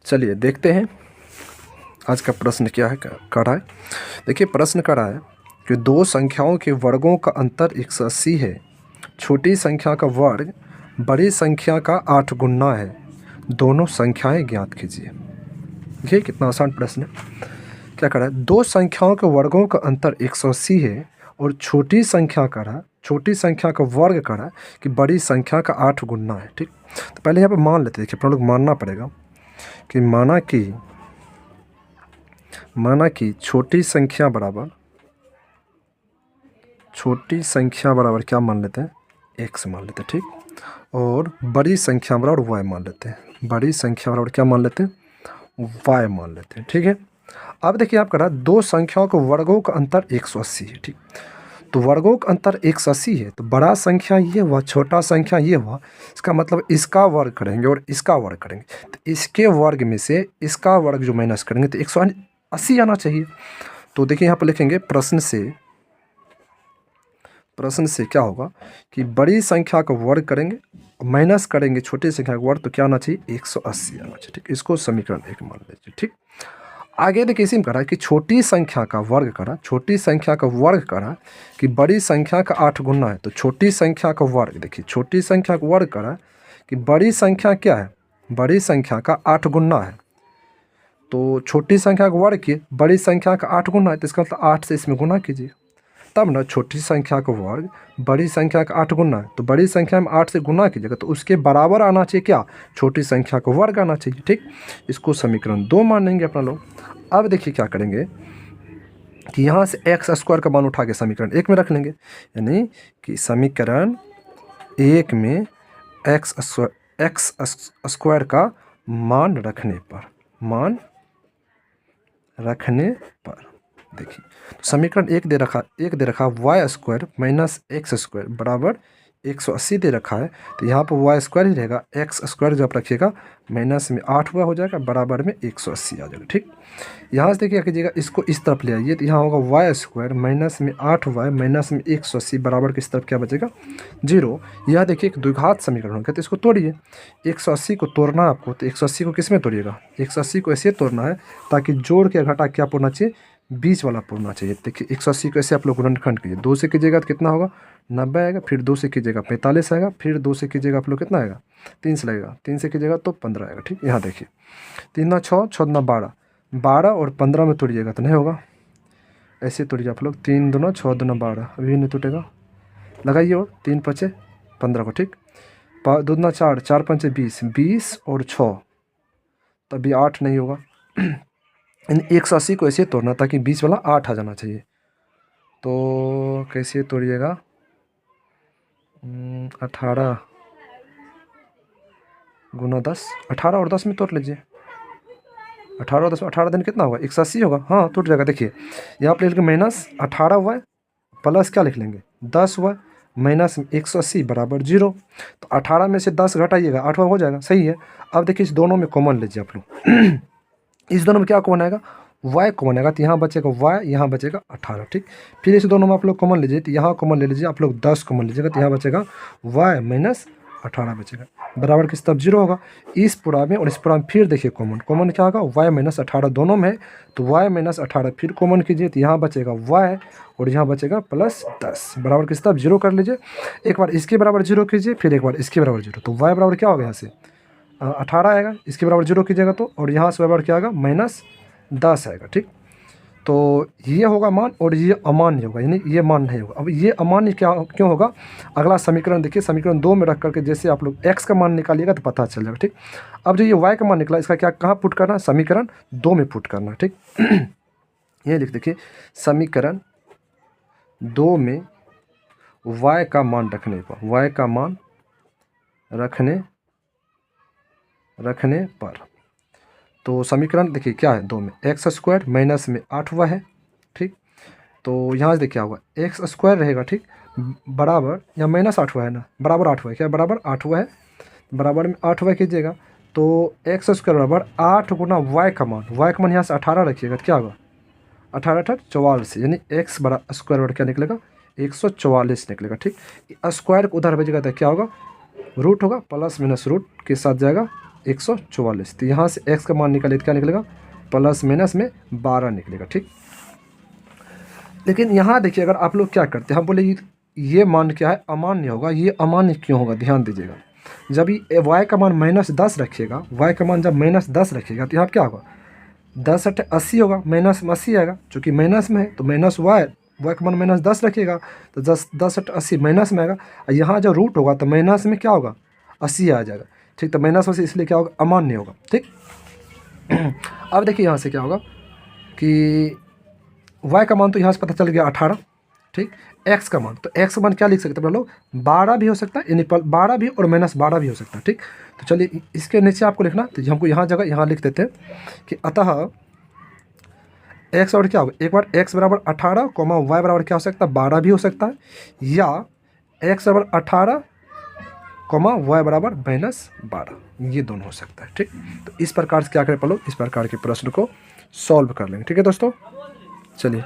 चलिए देखते हैं आज का प्रश्न क्या है कर रहा है। देखिए प्रश्न कर रहा है कि दो संख्याओं के वर्गों का अंतर 180 है। छोटी संख्या का वर्ग बड़ी संख्या का 8 गुना है। दोनों संख्याएं ज्ञात कीजिए। ये कितना आसान प्रश्न है। क्या कर रहा है, दो संख्याओं के वर्गों का अंतर 180 है और छोटी संख्या का वर्ग कर रहा है कि बड़ी संख्या का 8 गुना है। ठीक, तो पहले यहाँ पे मान लेते हैं। देखिए अपना लोग मानना पड़ेगा कि माना कि छोटी संख्या बराबर क्या मान लेते हैं, x मान लेते हैं। ठीक, और बड़ी संख्या बराबर y मान लेते हैं। बड़ी संख्या बराबर क्या मान लेते हैं, y मान लेते हैं। ठीक है, अब देखिए आप करा दो संख्याओं के वर्गों का अंतर 180 है। ठीक, तो वर्गों का अंतर 180 है, तो बड़ा संख्या ये हुआ, छोटा संख्या ये हुआ। इसका मतलब इसका वर्ग करेंगे और इसका वर्ग करेंगे, तो इसके वर्ग में से इसका वर्ग जो माइनस करेंगे तो 180 आना चाहिए। तो देखिए यहाँ पर लिखेंगे प्रश्न से क्या होगा कि बड़ी संख्या का वर्ग करेंगे माइनस करेंगे छोटी संख्या का वर्ग, तो क्या आना चाहिए, 180 आना चाहिए। ठीक, इसको समीकरण 1 मान लीजिए। ठीक, आगे देखिए इसी में करा कि छोटी संख्या का वर्ग करा कि बड़ी संख्या का 8 गुना है। तो छोटी संख्या का वर्ग, देखिए छोटी संख्या का वर्ग करा कि बड़ी संख्या क्या है, बड़ी संख्या का 8 गुना है। तो छोटी संख्या का वर्ग किए, बड़ी संख्या का 8 गुना है, तो इसका मतलब 8 से इसमें गुना कीजिए, तब ना छोटी संख्या का वर्ग बड़ी संख्या का 8 गुना है। तो बड़ी संख्या में 8 से गुना कीजिएगा तो उसके बराबर आना चाहिए क्या, छोटी संख्या का वर्ग आना चाहिए। ठीक, इसको समीकरण 2 मानेंगे अपना लोग। अब देखिए क्या करेंगे कि यहाँ से एक्स स्क्वायर का मान उठा के समीकरण 1 में रख लेंगे, यानी कि समीकरण 1 में एक्स स्क्वायर का मान रखने पर देखिए तो समीकरण 1 दे रखा Y square minus X square बराबर 180 दे रखा है। तो यहाँ पर वाई स्क्वायर ही रहेगा, एक्स स्क्वायर जब रखिएगा माइनस में 8 हुआ हो जाएगा, बराबर में 180 आ जाएगा। ठीक, यहाँ से देखिए कीजिएगा, इसको इस तरफ ले आइए तो यहाँ होगा वाई स्क्वायर माइनस में 8y माइनस में 180 बराबर किस तरफ क्या बचेगा, 0। यह देखिए एक द्विघात समीकरण हो गया, तो इसको तोड़िए। 180 को तोड़ना है आपको, तो 180 को किस में तोड़िएगा, 180 को ऐसे तोड़ना है ताकि जोड़ के घटा क्या पूर्णा चाहिए, बीच वाला पूर्णा चाहिए। देखिए 180 को ऐसे आप लोग गुणनखंड कीजिए, 2 से कीजिएगा तो कितना होगा 90 आएगा, फिर 2 से कीजिएगा 45 आएगा, फिर 2 से कीजिएगा आप लोग कितना आएगा 3 से लगेगा, 3 से कीजिएगा तो 15 आएगा। ठीक, यहाँ देखिए 3 ना 6, 6 ना 12, 12 और 15 में तोड़िएगा तो नहीं होगा, ऐसे तोड़िए आप लोग, 3 दूना 6 दूना 12, अभी नहीं टूटेगा, लगाइए और 3 5 15 को। ठीक, 2 दूना 4, 4 5 20, 20 और 6 तभी 8 नहीं होगा। इन 180 को ऐसे तोड़ना ताकि 20 वाला 8 आ जाना चाहिए। तो कैसे तोड़िएगा, 18 गुना 10, 18 और 10 में तोड़ लीजिए, 18 और 10 में 18 दिन कितना होगा, 180 होगा। हाँ टूट जाएगा। देखिए यहाँ पर लिख लेंगे माइनस 18y प्लस क्या लिख लेंगे 10y माइनस 180 बराबर 0। तो 18 में से 10 घटाइएगा 8 हो जाएगा, सही है। अब देखिए इस दोनों में कॉमन लीजिए आप लोग। इस दोनों में क्या कॉमन आएगा, y कॉमन आएगा, तो यहाँ बचेगा y, यहाँ बचेगा 18। ठीक, फिर इस दोनों में आप लोग कॉमन लीजिए, तो यहाँ कॉमन ले लीजिए आप लोग 10 कॉमन लीजिएगा, तो यहाँ बचेगा y माइनस 18 बचेगा, बराबर किस तब 0 होगा। इस पूरा में और इस पूरा में फिर देखिए कॉमन क्या होगा, y माइनस 18 दोनों में है, तो y माइनस 18 फिर कॉमन कीजिए, तो यहाँ बचेगा y और यहाँ बचेगा प्लस 10, बराबर किस तब 0 कर लीजिए। एक बार इसके बराबर 0 कीजिए, फिर एक बार इसके बराबर 0, तो y बराबर क्या होगा यहाँ से 18 आएगा, इसके बराबर 0 कीजिएगा तो, और यहाँ से बराबर क्या आएगा माइनस 10 आएगा। ठीक, तो ये होगा मान और ये अमान्य होगा, यानी ये मान नहीं होगा। अब ये अमान्य क्यों होगा, अगला समीकरण देखिए, समीकरण 2 में रख करके जैसे आप लोग x का मान निकालिएगा तो पता चल जाएगा। ठीक, अब जो ये y का मान निकला इसका क्या कहाँ पुट करना है, समीकरण 2 में पुट करना है। ठीक, ये लिख देखिए समीकरण 2 में y का मान रखने पर, y का मान रखने पर, तो समीकरण देखिए क्या है 2 में एक्स स्क्वायर माइनस में 8y है। ठीक, तो यहाँ से देखिए क्या होगा, एक्स स्क्वायर रहेगा। ठीक, बराबर यहाँ माइनस 8y है ना, बराबर 8y, क्या बराबर 8y है, बराबर में 8y कीजिएगा, तो एक्स स्क्वायर बराबर 8 गुना y का मान यहाँ से 18 रखिएगा, तो क्या होगा 18 8 44, यानी एक्स बड़ा स्क्वायर बराबर क्या निकलेगा 144 निकलेगा। ठीक, स्क्वायर को उधर भेजिएगा तो क्या होगा रूट होगा प्लस माइनस रूट के साथ जाएगा 144। तो यहाँ से x का मान निकाले तो क्या निकलेगा, प्लस माइनस में 12 निकलेगा। ठीक, लेकिन यहाँ देखिए अगर आप लोग क्या करते हैं, हम बोले ये मान क्या है, अमान्य होगा। ये अमान्य क्यों होगा, ध्यान दीजिएगा। जब ये y का मान -10 रखिएगा, y का मान जब -10 रखिएगा तो यहाँ क्या होगा, 10 × 80 होगा, माइनस में 80 आएगा, चूँकि माइनस में है तो माइनस y का मान -10 रखिएगा तो 10 × 80 माइनस में आएगा। और यहाँ जब रूट होगा तो माइनस में क्या होगा, 80 आ जाएगा। ठीक, तो माइनस 80 इसलिए क्या होगा, अमान्य होगा। ठीक, अब देखिए यहाँ से क्या होगा कि y का मान तो यहाँ से पता चल गया 18। ठीक, x का मान, तो x का मान क्या लिख सकते हैं हम लोग, 12 भी हो सकता है, यानी 12 भी और -12 भी हो सकता है। ठीक, तो चलिए इसके नीचे आपको लिखना, तो हमको यहाँ जगह यहाँ लिख देते हैं कि अतः x और क्या होगा, एक बार x बराबर 18, y बराबर क्या हो सकता है, 12 भी हो सकता है, या x बराबर 18, y बराबर -12, ये दोनों हो सकता है। ठीक, तो इस प्रकार से क्या करें हम लोग, इस प्रकार के प्रश्न को सॉल्व कर लेंगे। ठीक है दोस्तों, चलिए।